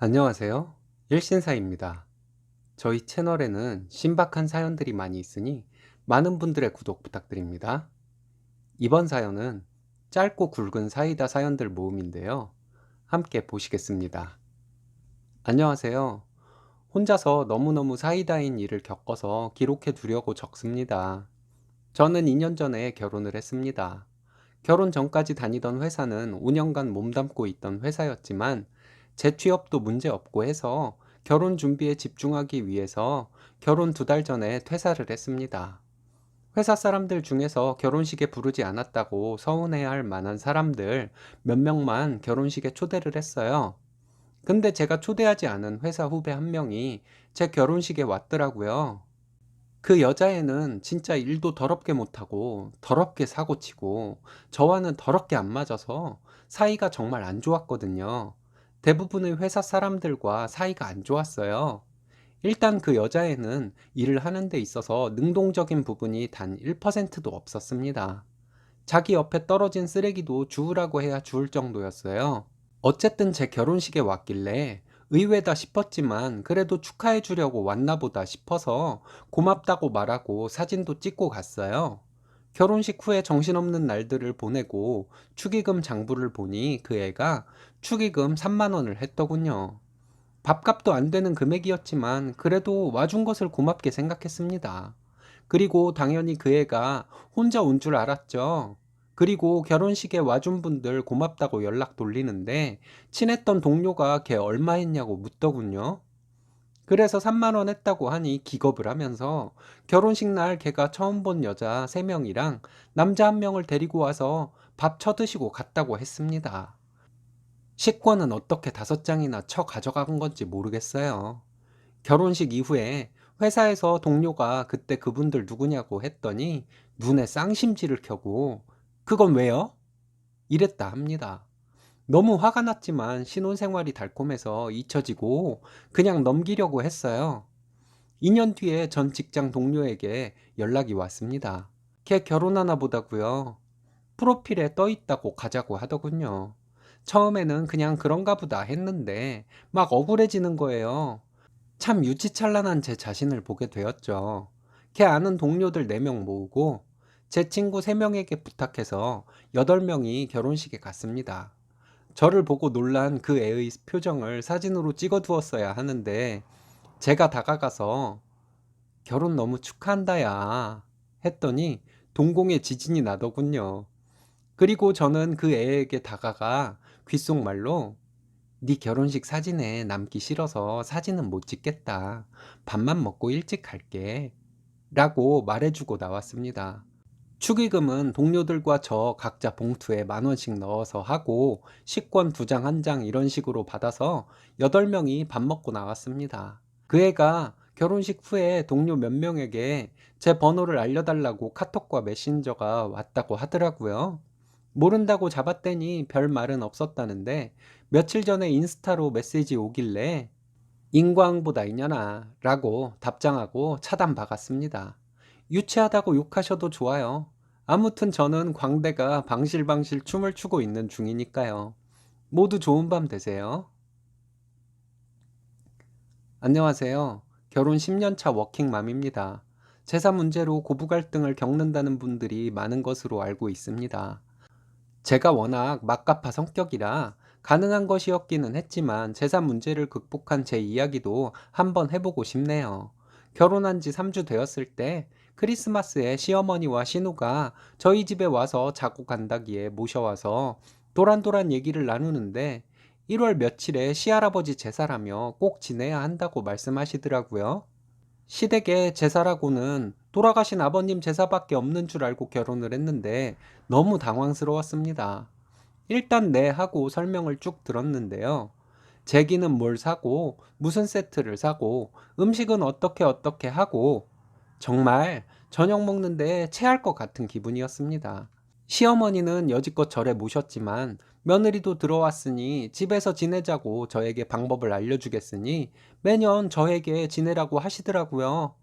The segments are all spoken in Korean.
안녕하세요. 일신사입니다. 저희 채널에는 신박한 사연들이 많이 있으니 많은 분들의 구독 부탁드립니다. 이번 사연은 짧고 굵은 사이다 사연들 모음인데요. 함께 보시겠습니다. 안녕하세요. 혼자서 너무너무 사이다인 일을 겪어서 기록해 두려고 적습니다. 저는 2년 전에 결혼을 했습니다. 결혼 전까지 다니던 회사는 5년간 몸담고 있던 회사였지만 제 취업도 문제 없고 해서 결혼 준비에 집중하기 위해서 결혼 2달 전에 퇴사를 했습니다. 회사 사람들 중에서 결혼식에 부르지 않았다고 서운해할 만한 사람들 몇 명만 결혼식에 초대를 했어요. 근데 제가 초대하지 않은 회사 후배 한 명이 제 결혼식에 왔더라고요. 그 여자애는 진짜 일도 더럽게 못하고 더럽게 사고치고 저와는 더럽게 안 맞아서 사이가 정말 안 좋았거든요. 대부분의 회사 사람들과 사이가 안 좋았어요. 일단 그 여자애는 일을 하는 데 있어서 능동적인 부분이 단 1%도 없었습니다. 자기 옆에 떨어진 쓰레기도 주우라고 해야 주울 정도였어요. 어쨌든 제 결혼식에 왔길래 의외다 싶었지만 그래도 축하해 주려고 왔나 보다 싶어서 고맙다고 말하고 사진도 찍고 갔어요. 결혼식 후에 정신없는 날들을 보내고 축의금 장부를 보니 그 애가 축의금 3만 원을 했더군요. 밥값도 안 되는 금액이었지만 그래도 와준 것을 고맙게 생각했습니다. 그리고 당연히 그 애가 혼자 온 줄 알았죠. 그리고 결혼식에 와준 분들 고맙다고 연락 돌리는데 친했던 동료가 걔 얼마 했냐고 묻더군요. 그래서 3만 원 했다고 하니 기겁을 하면서 결혼식 날 걔가 처음 본 여자 3명이랑 남자 1명을 데리고 와서 밥 쳐드시고 갔다고 했습니다. 식권은 어떻게 5장이나 쳐 가져간 건지 모르겠어요. 결혼식 이후에 회사에서 동료가 그때 그분들 누구냐고 했더니 눈에 쌍심지를 켜고 그건 왜요? 이랬다 합니다. 너무 화가 났지만 신혼생활이 달콤해서 잊혀지고 그냥 넘기려고 했어요. 2년 뒤에 전 직장 동료에게 연락이 왔습니다. 걔 결혼하나 보다고요. 프로필에 떠 있다고 가자고 하더군요. 처음에는 그냥 그런가 보다 했는데 막 억울해지는 거예요. 참 유치찬란한 제 자신을 보게 되었죠. 걔 아는 동료들 4명 모으고 제 친구 3명에게 부탁해서 8명이 결혼식에 갔습니다. 저를 보고 놀란 그 애의 표정을 사진으로 찍어 두었어야 하는데 제가 다가가서 결혼 너무 축하한다 야 했더니 동공에 지진이 나더군요. 그리고 저는 그 애에게 다가가 귓속말로 네 결혼식 사진에 남기 싫어서 사진은 못 찍겠다. 밥만 먹고 일찍 갈게. 라고 말해주고 나왔습니다. 축의금은 동료들과 저 각자 봉투에 10,000원씩 넣어서 하고 식권 2장 1장 이런 식으로 받아서 8명이 밥 먹고 나왔습니다. 그 애가 결혼식 후에 동료 몇 명에게 제 번호를 알려달라고 카톡과 메신저가 왔다고 하더라고요. 모른다고 잡았더니 별 말은 없었다는데 며칠 전에 인스타로 메시지 오길래 인광보다 이년아 라고 답장하고 차단 박았습니다. 유치하다고 욕하셔도 좋아요. 아무튼 저는 광대가 방실방실 춤을 추고 있는 중이니까요. 모두 좋은 밤 되세요. 안녕하세요. 결혼 10년 차 워킹맘입니다. 재산 문제로 고부 갈등을 겪는다는 분들이 많은 것으로 알고 있습니다. 제가 워낙 막가파 성격이라 가능한 것이었기는 했지만 재산 문제를 극복한 제 이야기도 한번 해보고 싶네요. 결혼한 지 3주 되었을 때 크리스마스에 시어머니와 신우가 저희 집에 와서 자고 간다기에 모셔와서 도란도란 얘기를 나누는데 1월 며칠에 시할아버지 제사라며 꼭 지내야 한다고 말씀하시더라고요. 시댁에 제사라고는 돌아가신 아버님 제사밖에 없는 줄 알고 결혼을 했는데 너무 당황스러웠습니다. 일단 네 하고 설명을 쭉 들었는데요. 제기는 뭘 사고 무슨 세트를 사고 음식은 어떻게 하고 정말 저녁 먹는데 체할 것 같은 기분이었습니다. 시어머니는 여지껏 절에 모셨지만 며느리도 들어왔으니 집에서 지내자고 저에게 방법을 알려주겠으니 매년 저에게 지내라고 하시더라고요.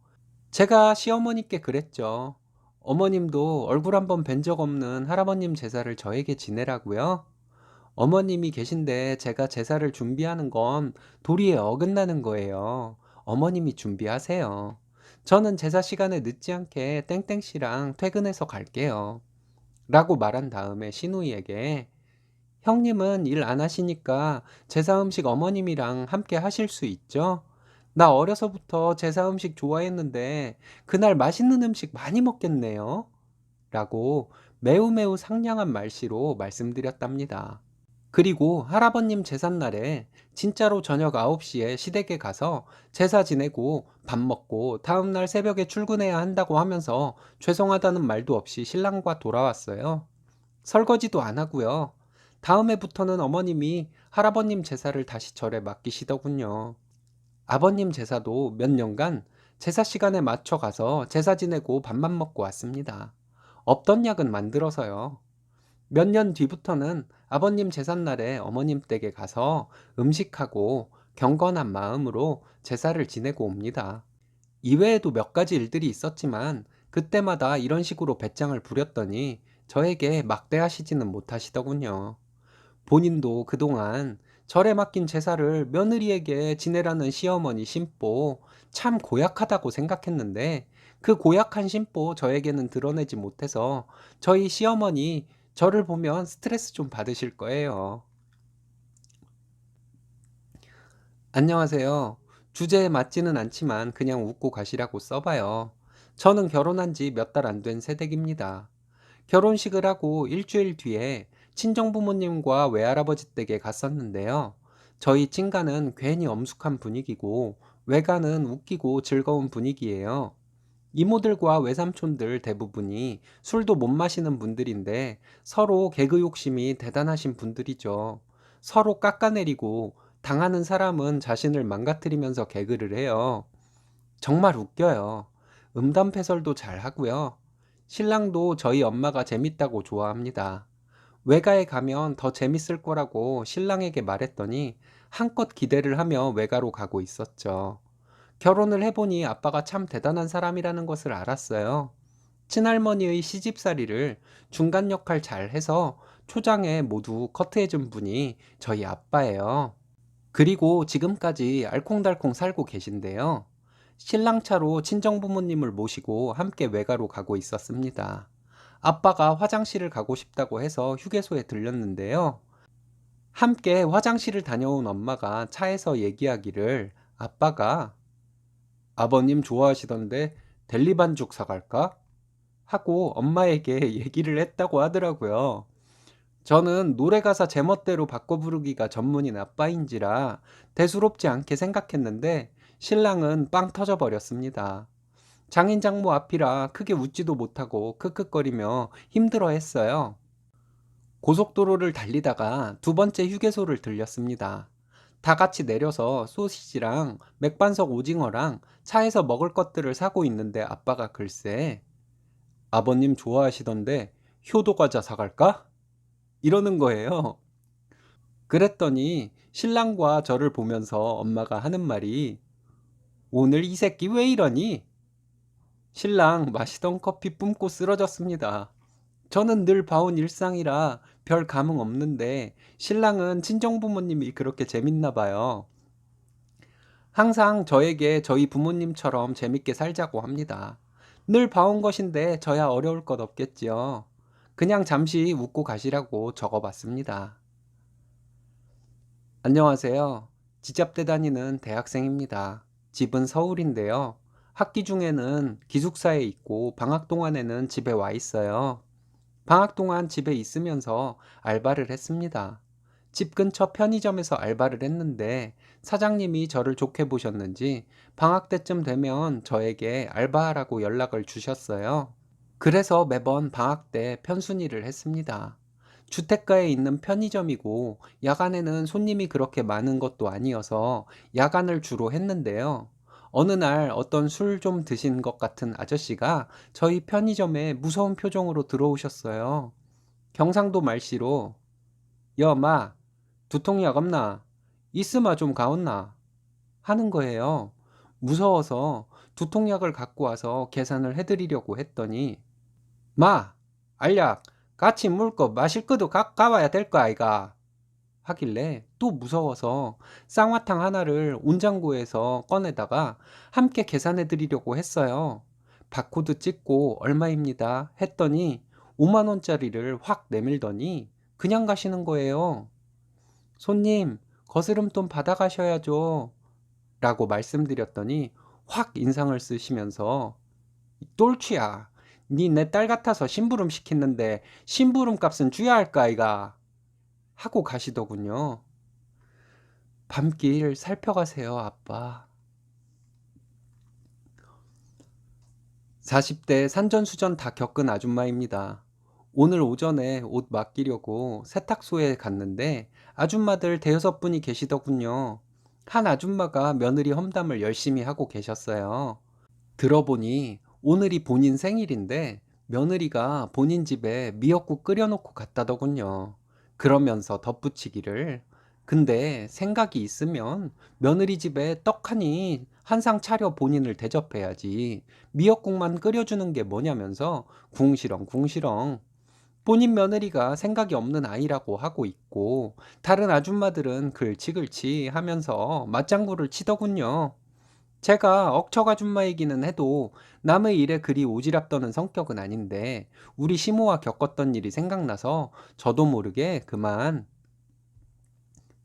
제가 시어머니께 그랬죠. 어머님도 얼굴 한번 뵌 적 없는 할아버님 제사를 저에게 지내라고요? 어머님이 계신데 제가 제사를 준비하는 건 도리에 어긋나는 거예요. 어머님이 준비하세요. 저는 제사 시간에 늦지 않게 땡땡씨랑 퇴근해서 갈게요. 라고 말한 다음에 시누이에게 형님은 일 안 하시니까 제사 음식 어머님이랑 함께 하실 수 있죠? 나 어려서부터 제사 음식 좋아했는데 그날 맛있는 음식 많이 먹겠네요. 라고 매우 매우 상냥한 말씨로 말씀드렸답니다. 그리고 할아버님 제삿날에 진짜로 저녁 9시에 시댁에 가서 제사 지내고 밥 먹고 다음날 새벽에 출근해야 한다고 하면서 죄송하다는 말도 없이 신랑과 돌아왔어요. 설거지도 안 하고요. 다음 해부터는 어머님이 할아버님 제사를 다시 절에 맡기시더군요. 아버님 제사도 몇 년간 제사 시간에 맞춰 가서 제사 지내고 밥만 먹고 왔습니다. 없던 약은 만들어서요. 몇 년 뒤부터는 아버님 제삿날에 어머님 댁에 가서 음식하고 경건한 마음으로 제사를 지내고 옵니다. 이외에도 몇 가지 일들이 있었지만 그때마다 이런 식으로 배짱을 부렸더니 저에게 막대하시지는 못하시더군요. 본인도 그동안 절에 맡긴 제사를 며느리에게 지내라는 시어머니 심보 참 고약하다고 생각했는데 그 고약한 심보 저에게는 드러내지 못해서 저희 시어머니 저를 보면 스트레스 좀 받으실 거예요. 안녕하세요. 주제에 맞지는 않지만 그냥 웃고 가시라고 써봐요. 저는 결혼한 지 몇 달 안 된 새댁입니다. 결혼식을 하고 일주일 뒤에 친정부모님과 외할아버지 댁에 갔었는데요. 저희 친가는 괜히 엄숙한 분위기고 외가는 웃기고 즐거운 분위기예요. 이모들과 외삼촌들 대부분이 술도 못 마시는 분들인데 서로 개그 욕심이 대단하신 분들이죠. 서로 깎아내리고 당하는 사람은 자신을 망가뜨리면서 개그를 해요. 정말 웃겨요. 음담패설도 잘 하고요. 신랑도 저희 엄마가 재밌다고 좋아합니다. 외가에 가면 더 재밌을 거라고 신랑에게 말했더니 한껏 기대를 하며 외가로 가고 있었죠. 결혼을 해보니 아빠가 참 대단한 사람이라는 것을 알았어요. 친할머니의 시집살이를 중간 역할 잘 해서 초장에 모두 커트해준 분이 저희 아빠예요. 그리고 지금까지 알콩달콩 살고 계신데요. 신랑 차로 친정부모님을 모시고 함께 외가로 가고 있었습니다. 아빠가 화장실을 가고 싶다고 해서 휴게소에 들렸는데요. 함께 화장실을 다녀온 엄마가 차에서 얘기하기를 아빠가 아버님 좋아하시던데 델리 반죽 사갈까? 하고 엄마에게 얘기를 했다고 하더라고요. 저는 노래 가사 제멋대로 바꿔 부르기가 전문인 아빠인지라 대수롭지 않게 생각했는데 신랑은 빵 터져 버렸습니다. 장인 장모 앞이라 크게 웃지도 못하고 크크거리며 힘들어 했어요. 고속도로를 달리다가 두 번째 휴게소를 들렸습니다. 다 같이 내려서 소시지랑 맥반석 오징어랑 차에서 먹을 것들을 사고 있는데 아빠가 글쎄 아버님 좋아하시던데 효도 과자 사갈까? 이러는 거예요. 그랬더니 신랑과 저를 보면서 엄마가 하는 말이 오늘 이 새끼 왜 이러니? 신랑 마시던 커피 뿜고 쓰러졌습니다. 저는 늘 봐온 일상이라 별 감흥 없는데 신랑은 친정부모님이 그렇게 재밌나 봐요. 항상 저에게 저희 부모님처럼 재밌게 살자고 합니다. 늘 봐온 것인데 저야 어려울 것 없겠지요. 그냥 잠시 웃고 가시라고 적어봤습니다. 안녕하세요. 지잡대 다니는 대학생입니다. 집은 서울인데요. 학기 중에는 기숙사에 있고 방학 동안에는 집에 와 있어요. 방학 동안 집에 있으면서 알바를 했습니다. 집 근처 편의점에서 알바를 했는데 사장님이 저를 좋게 보셨는지 방학 때쯤 되면 저에게 알바하라고 연락을 주셨어요. 그래서 매번 방학 때 편순일을 했습니다. 주택가에 있는 편의점이고 야간에는 손님이 그렇게 많은 것도 아니어서 야간을 주로 했는데요. 어느 날 어떤 술 좀 드신 것 같은 아저씨가 저희 편의점에 무서운 표정으로 들어오셨어요. 경상도 말씨로 여, 마, 두통약 없나? 있으마 좀 가온나? 하는 거예요. 무서워서 두통약을 갖고 와서 계산을 해드리려고 했더니 마, 알약, 같이 물 거 마실 거도 가봐야 될 거 아이가? 하길래 또 무서워서 쌍화탕 하나를 온장고에서 꺼내다가 함께 계산해 드리려고 했어요. 바코드 찍고 얼마입니다 했더니 5만 원짜리를 확 내밀더니 그냥 가시는 거예요. 손님, 거스름돈 받아가셔야죠. 라고 말씀드렸더니 확 인상을 쓰시면서 똘추야, 니 내 딸 같아서 심부름 시켰는데 심부름 값은 줘야 할까 아이가 하고 가시더군요. 밤길 살펴가세요, 아빠. 40대 산전수전 다 겪은 아줌마입니다. 오늘 오전에 옷 맡기려고 세탁소에 갔는데 아줌마들 대여섯 분이 계시더군요. 한 아줌마가 며느리 험담을 열심히 하고 계셨어요. 들어보니 오늘이 본인 생일인데 며느리가 본인 집에 미역국 끓여놓고 갔다더군요. 그러면서 덧붙이기를 근데 생각이 있으면 며느리 집에 떡하니 한 상 차려 본인을 대접해야지 미역국만 끓여주는 게 뭐냐면서 궁시렁 궁시렁 본인 며느리가 생각이 없는 아이라고 하고 있고 다른 아줌마들은 글치글치 하면서 맞장구를 치더군요. 제가 억척 아줌마이기는 해도 남의 일에 그리 오지랖 떠는 성격은 아닌데 우리 시모와 겪었던 일이 생각나서 저도 모르게 그만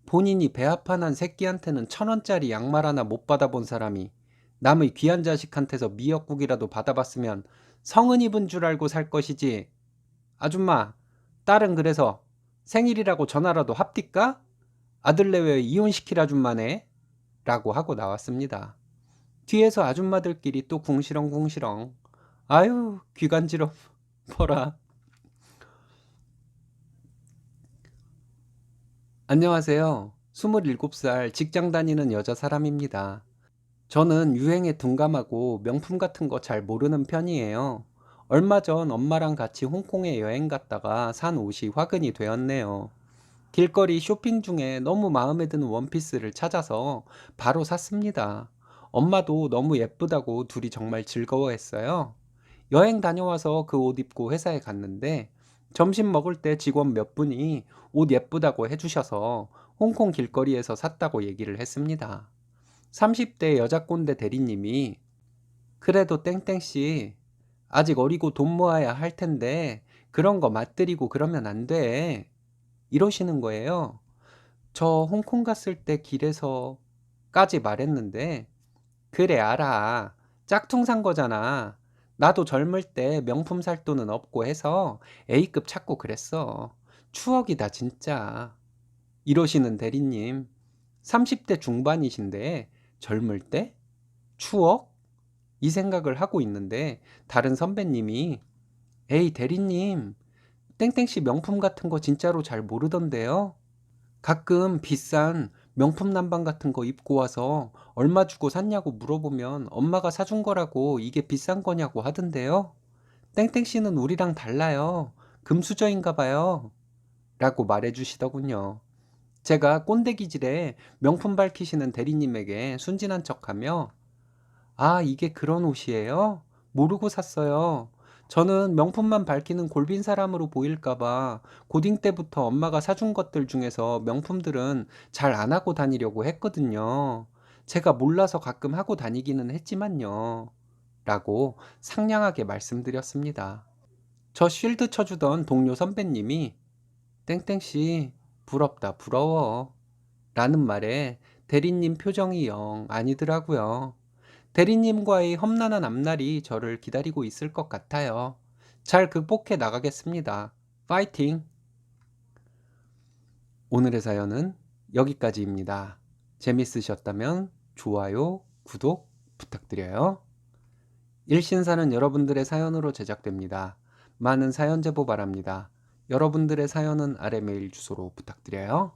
본인이 배 아파난 새끼한테는 1,000원짜리 양말 하나 못 받아본 사람이 남의 귀한 자식한테서 미역국이라도 받아봤으면 성은 입은 줄 알고 살 것이지. 아줌마, 딸은 그래서 생일이라고 전화라도 합디까? 아들네 왜 이혼시킬 아줌마네? 라고 하고 나왔습니다. 뒤에서 아줌마들끼리 또 궁시렁궁시렁. 아유, 귀 간지럽어라. 안녕하세요. 27살 직장 다니는 여자 사람입니다. 저는 유행에 둔감하고 명품 같은 거 잘 모르는 편이에요. 얼마 전 엄마랑 같이 홍콩에 여행 갔다가 산 옷이 화근이 되었네요. 길거리 쇼핑 중에 너무 마음에 드는 원피스를 찾아서 바로 샀습니다. 엄마도 너무 예쁘다고 둘이 정말 즐거워했어요. 여행 다녀와서 그 옷 입고 회사에 갔는데 점심 먹을 때 직원 몇 분이 옷 예쁘다고 해주셔서 홍콩 길거리에서 샀다고 얘기를 했습니다. 30대 여자 꼰대 대리님이 그래도 땡땡씨 아직 어리고 돈 모아야 할 텐데 그런 거 맛들이고 그러면 안 돼. 이러시는 거예요. 저 홍콩 갔을 때 길에서까지 말했는데 그래 알아. 짝퉁 산 거잖아. 나도 젊을 때 명품 살 돈은 없고 해서 A급 찾고 그랬어. 추억이다 진짜. 이러시는 대리님. 30대 중반이신데 젊을 때? 추억? 이 생각을 하고 있는데 다른 선배님이 에이 대리님 땡땡씨 명품 같은 거 진짜로 잘 모르던데요? 가끔 비싼 명품 남방 같은 거 입고 와서 얼마 주고 샀냐고 물어보면 엄마가 사준 거라고 이게 비싼 거냐고 하던데요. 땡땡 씨는 우리랑 달라요. 금수저인가 봐요. 라고 말해주시더군요. 제가 꼰대 기질에 명품 밝히시는 대리님에게 순진한 척하며 아, 이게 그런 옷이에요? 모르고 샀어요. 저는 명품만 밝히는 골빈 사람으로 보일까봐 고딩 때부터 엄마가 사준 것들 중에서 명품들은 잘 안 하고 다니려고 했거든요. 제가 몰라서 가끔 하고 다니기는 했지만요. 라고 상냥하게 말씀드렸습니다. 저 쉴드 쳐주던 동료 선배님이 땡땡씨, 부럽다, 부러워. 라는 말에 대리님 표정이 영 아니더라고요. 대리님과의 험난한 앞날이 저를 기다리고 있을 것 같아요. 잘 극복해 나가겠습니다. 파이팅! 오늘의 사연은 여기까지입니다. 재밌으셨다면 좋아요, 구독 부탁드려요. 일신사는 여러분들의 사연으로 제작됩니다. 많은 사연 제보 바랍니다. 여러분들의 사연은 아래 메일 주소로 부탁드려요.